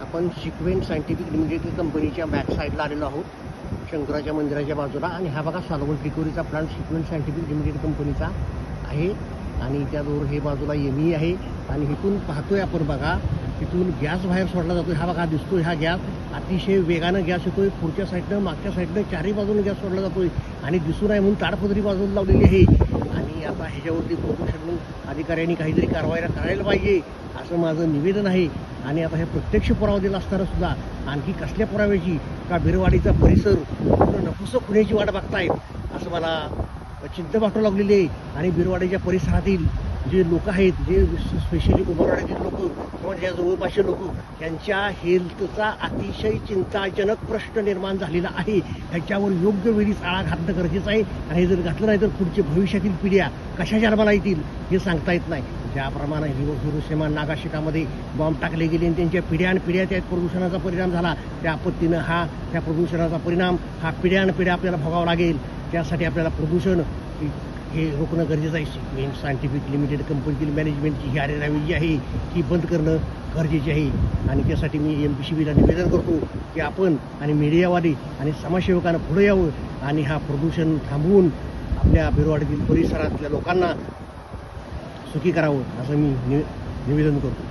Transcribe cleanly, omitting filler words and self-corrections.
आपण Sequent Scientific Limited कंपनीच्या back साईडला आलेलो आहोत, शंकराच्या मंदिराच्या बाजूला. आणि हा बघा सॉल्व्हेंट रिकव्हरीचा प्लांट सिक्वेंट सायंटिफिक लिमिटेड कंपनीचा आहे. आणि त्याबरोबर हे बाजूला एमई आहे. आणि इथून पाहतोय आपण बघा, इथून गॅस बाहेर सोडला जातोय. हा बघा दिसतोय, हा गॅस अतिशय वेगानं गॅस येतोय. पुढच्या साईडनं मागच्या साईडनं चारही बाजूने गॅस सोडला जातोय आणि दिसू नये म्हणून ताडपदरी बाजूला लावलेली आहे. आणि आता ह्याच्यावरती प्रदूषण अधिकाऱ्यांनी काहीतरी कारवाई करायला पाहिजे असं माझं निवेदन आहे. आणि आता हे प्रत्यक्ष पुरावा दिला असताना सुद्धा आणखी कसल्या पुराव्याची का बिरवाडीचा परिसर नपुसक होण्याची वाट बघतायत असं मला चिंता वाटू लागलेली आहे. आणि बिरवाडीच्या परिसरातील जे लोक आहेत, जे स्पेशली उमरवाड्यातील लोक किंवा ज्या जवळपासचे लोक, त्यांच्या हेल्थचा अतिशय चिंताजनक प्रश्न निर्माण झालेला आहे. ह्याच्यावर योग्य वेळी आळा घातणं गरजेचं आहे. आणि हे जर घातलं नाही तर पुढचे भविष्यातील पिढ्या कशा जन्माला येतील हे सांगता येत नाही. ज्याप्रमाणे हिरोशिमा नागाशिकामध्ये बॉम्ब टाकले गेले आणि त्यांच्या पिढ्या त्या प्रदूषणाचा परिणाम झाला, त्या आपत्तीनं त्या प्रदूषणाचा परिणाम हा पिढ्या आपल्याला भोगावा लागेल. त्यासाठी आपल्याला प्रदूषण हे रोखणं गरजेचं आहे. सिक्वेंट सायंटिफिक लिमिटेड कंपनीतील मॅनेजमेंटची ही आरेरावी जी आहे ती बंद करणं गरजेचे आहे. आणि त्यासाठी मी MPCBला निवेदन करतो की आपण आणि मीडियावाले आणि समाजसेवकांना पुढे यावं आणि हा प्रदूषण थांबवून आपल्या बिरवाडीतील परिसरातल्या लोकांना सुखी करावं असं मी निवेदन करतो.